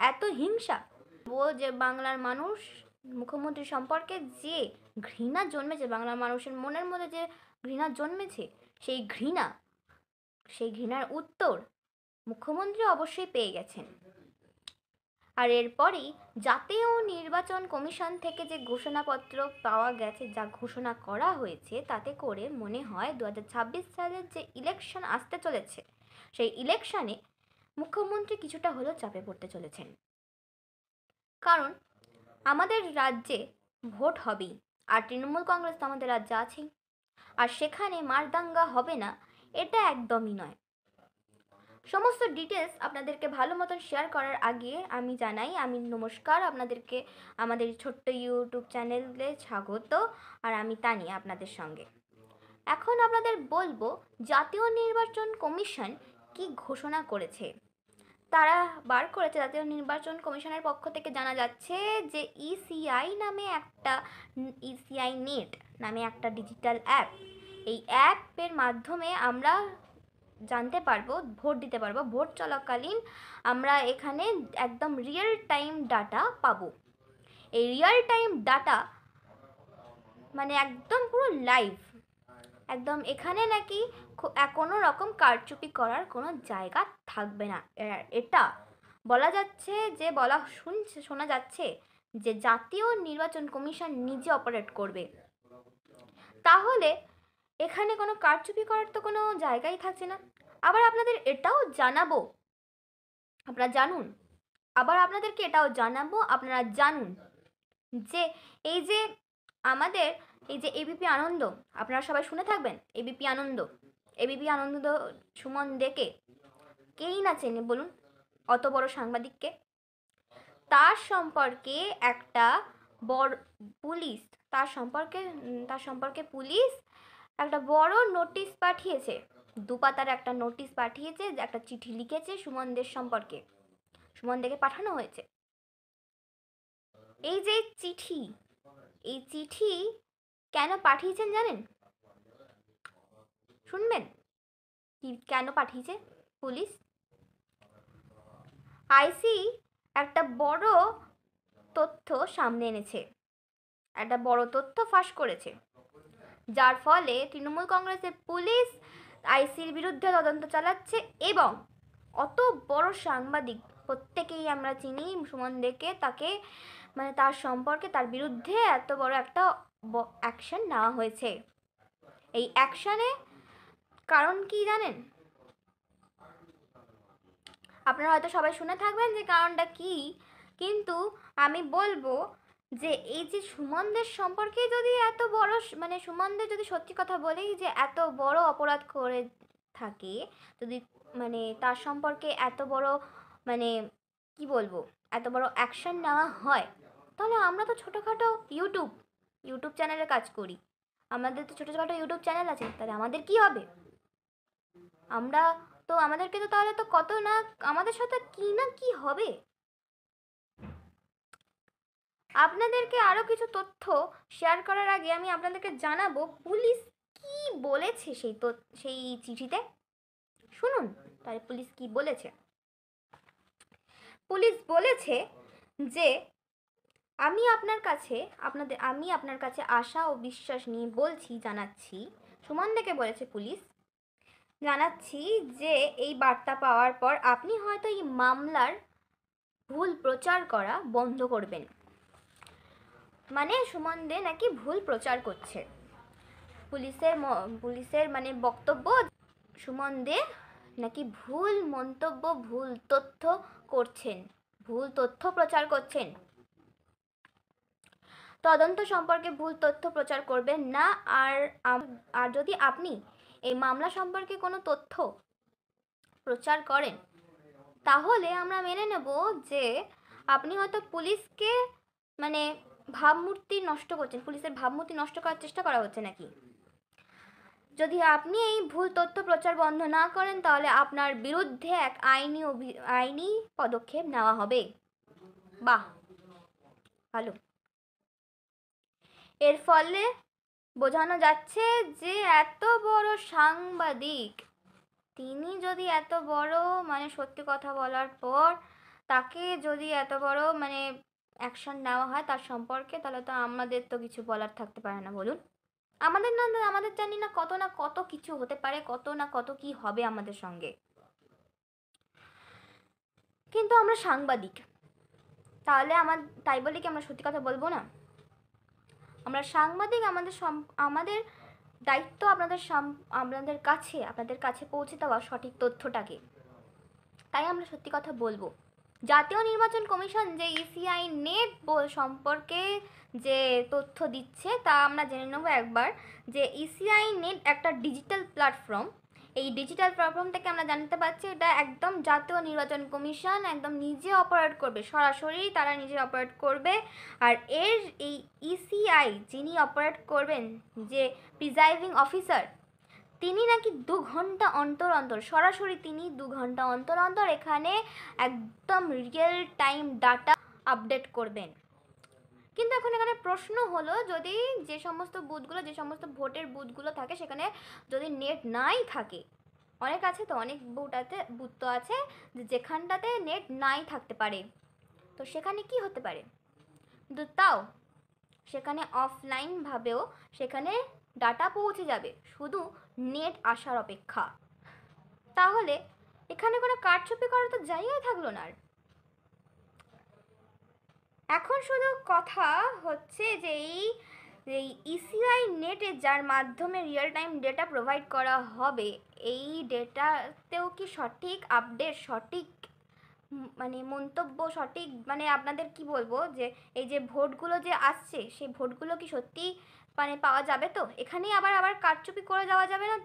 এত হিংসা, ও যে বাংলার মানুষ মুখ্যমন্ত্রী সম্পর্কে যে ঘৃণা জন্মেছে, বাংলার মানুষের মনের মধ্যে যে ঘৃণা জন্মেছে, সেই ঘৃণার উত্তর মুখ্যমন্ত্রী অবশ্যই পেয়ে গেছেন। আর এরপরই জাতীয় নির্বাচন কমিশন থেকে যে ঘোষণাপত্র পাওয়া গেছে, যা ঘোষণা করা হয়েছে, তাতে করে মনে হয় 2026 সালের যে ইলেকশন আসতে চলেছে, সেই ইলেকশনে মুখ্যমন্ত্রী কিছুটা হলেও চাপে পড়তে চলেছেন। কারণ আমাদের রাজ্যে ভোট হবেই, আর তৃণমূল কংগ্রেস তো আমাদের রাজ্যে আছেই, আর সেখানে মারদাঙ্গা হবে না এটা একদমই নয়। সমস্ত ডিটেলস আপনাদেরকে ভালো মতন শেয়ার করার আগে আমি জানাই, আমি নমস্কার আপনাদেরকে, আমাদের ছোট্ট ইউটিউব চ্যানেলে স্বাগত। আর আমি তানিয়া আপনাদের সঙ্গে। এখন আপনাদের বলবো জাতীয় নির্বাচন কমিশন কি ঘোষণা করেছে। তারা বার করেছে, জাতীয় নির্বাচন কমিশনের পক্ষ থেকে জানা যাচ্ছে যে ইসিআই নেট নামে একটা ডিজিটাল অ্যাপ, এই অ্যাপের মাধ্যমে আমরা জানতে পারবো, ভোট দিতে পারবো। ভোট চলাকালীন আমরা এখানে একদম রিয়েল টাইম ডাটা পাবো। এই রিয়েল টাইম ডাটা মানে একদম পুরো লাইভ, একদম এখানে নাকি কোনো রকম কারচুপি করার কোনো জায়গা থাকবে না। এটা বলা যাচ্ছে, যে শোনা যাচ্ছে যে জাতীয় নির্বাচন কমিশন নিজে অপারেট করবে। তাহলে এখানে কোনো কারচুপি করার তো কোনো জায়গাই থাকছে না। আবার আপনাদের এটাও জানাবো, আপনারা জানুন, আবার আপনাদেরকে এটাও জানাবো, আপনারা জানুন যে এই যে আমাদের এই যে এবিপি আনন্দ, আপনারা সবাই শুনে থাকবেন, এবিপি আনন্দ সুমন দেকে কেই না চেনে বলুন, অত বড় সাংবাদিককে। তার সম্পর্কে একটা বড় পুলিশ, তার সম্পর্কে পুলিশ একটা বড় নোটিশ পাঠিয়েছে, দুপাতার একটা নোটিশ পাঠিয়েছে, একটা চিঠি লিখেছে সুমনদের সম্পর্কে, সুমনদেরকে পাঠানো হয়েছে। এই যে চিঠি কেন পাঠিয়েছেন জানেন? শুনবেন কি কেন পাঠিয়েছে পুলিশ? আইসি একটা বড় তথ্য সামনে এনেছে, একটা বড় তথ্য ফাঁস করেছে, যার ফলে তৃণমূল কংগ্রেসের পুলিশ আইসির বিরুদ্ধে তদন্ত চালাচ্ছে। এবং অত বড় সাংবাদিক, প্রত্যেকেই আমরা চিনি সুমন দেকে, তাকে মানে তার সম্পর্কে, তার বিরুদ্ধে এত বড় একটা অ্যাকশন নেওয়া হয়েছে। এই অ্যাকশনে কারণ কি জানেন? আপনারা হয়তো সবাই শুনে থাকবেন যে কারণটা কি, কিন্তু আমি বলবো যে এই যে সুমনদের সম্পর্কে যদি এত বড় মানে সুমনদের যদি সত্যি কথা বলি যে এত বড় অপরাধ করে থাকে, যদি মানে তার সম্পর্কে এত বড় মানে কি বলবো এত বড় অ্যাকশন নেওয়া হয়, তাহলে আমরা তো ছোটোখাটো ইউটিউব চ্যানেলে কাজ করি, আমাদের তো ছোটোখাটো ইউটিউব চ্যানেল আছে, তাহলে আমাদের কি হবে? আমাদেরকে তো তাহলে তো কত না, আমাদের সাথে কি না কি হবে। আপনাদেরকে আরো কিছু তথ্য শেয়ার করার আগে আমি আপনাদেরকে জানাবো পুলিশ কি বলেছে সেই চিঠিতে। শুনুন তাহলে পুলিশ কি বলেছে। পুলিশ বলেছে যে আমি আপনার কাছে আশা ও বিশ্বাস নিয়ে জানাচ্ছি, সুমন দেকে বলেছে পুলিশ, জানাচ্ছি যে এই বার্তা পাওয়ার পর আপনি হয়তো এই মামলার ভুল প্রচার করা বন্ধ করবেন। মানে সুমন দে নাকি ভুল প্রচার করছে। পুলিশের মানে বক্তব্য, সুমন দে নাকি ভুল মন্তব্য, ভুল তথ্য প্রচার করছেন। তদন্ত সম্পর্কে ভুল তথ্য প্রচার করবেন না। আর যদি আপনি এই মামলা সম্পর্কে কোনো তথ্য প্রচার করেন, তাহলে আমরা মেনে নেব যে আপনি হয়তো পুলিশকে মানে ভাবমূর্তি নষ্ট করছেন, পুলিশের ভাবমূর্তি নষ্ট করার চেষ্টা করা হচ্ছে নাকি। যদি আপনি এই ভুল তথ্য প্রচার বন্ধ না করেন, তাহলে আপনার বিরুদ্ধে এক আইনি পদক্ষেপ নেওয়া হবে। বাহ, ভালো। এর ফলে বোঝানো যাচ্ছে যে এত বড় সাংবাদিক, তিনি যদি এত বড় মানে সত্যি কথা বলার পর তাকে যদি এত বড় মানে অ্যাকশন নেওয়া হয় তার সম্পর্কে, তাহলে তো আমাদের তো কিছু বলার থাকতে পারে না, বলুন? আমাদের না আমাদের জানি না কত কিছু হতে পারে, কত না কত কি হবে আমাদের সঙ্গে। কিন্তু আমরা সাংবাদিক, তাহলে তাই বলে কি আমরা সত্যি কথা বলবো না? আমরা সাংবাদিক, আমাদের দায়িত্ব আপনাদের কাছে পৌঁছে দেওয়া সঠিক তথ্যটাকে। তাই আমরা সত্যি কথা বলবো। জাতীয় নির্বাচন কমিশন যে ইসিআই নেট সম্পর্কে যে তথ্য দিচ্ছে তা আমরা জেনে নেব একবার, যে ইসিআই নেট একটা ডিজিটাল প্ল্যাটফর্ম। এই ডিজিটাল প্ল্যাটফর্ম থেকে আমরা জানতে পারছি এটা একদম জাতীয় নির্বাচন কমিশন একদম নিজে অপারেট করবে, সরাসরি তারা নিজে অপারেট করবে। আর এই ইসিআই যিনি অপারেট করবেন, যে প্রিজাইডিং অফিসার, তিনি নাকি 2 ঘন্টা অন্তর অন্তর, সরাসরি তিনি 2 ঘন্টা অন্তর অন্তর এখানে একদম রিয়েল টাইম ডাটা আপডেট করবেন। কিন্তু এখন এখানে প্রশ্ন হলো, যদি যে সমস্ত ভোটের বুথগুলো থাকে সেখানে যদি নেট নাই থাকে, অনেক আছে তো, অনেক বুথ তো আছে যেখানটাতে নেট নাই থাকতে পারে, তো সেখানে কি হতে পারে? কিন্তু তাও সেখানে অফলাইনভাবেও সেখানে ডাটা পৌঁছে যাবে, শুধু নেট আসার অপেক্ষা। তাহলে এখানে কোনো কারচুপি করার তো জায়গাই থাকলো না। আর এখন শুধু কথা হচ্ছে যে এই ইসিআই নেটে যার মাধ্যমে রিয়েল টাইম ডেটা প্রোভাইড করা হবে, এই ডেটাতেও কি সঠিক আপডেট, সঠিক মানে মন্তব্য, সঠিক মানে আপনাদের কি বলবো, যে এই যে ভোটগুলো যে আসছে সেই ভোটগুলো কি সত্যি মানে পাওয়া যাবে? তো এখানেই আবার কারচুপি করে যাওয়া যাবে না?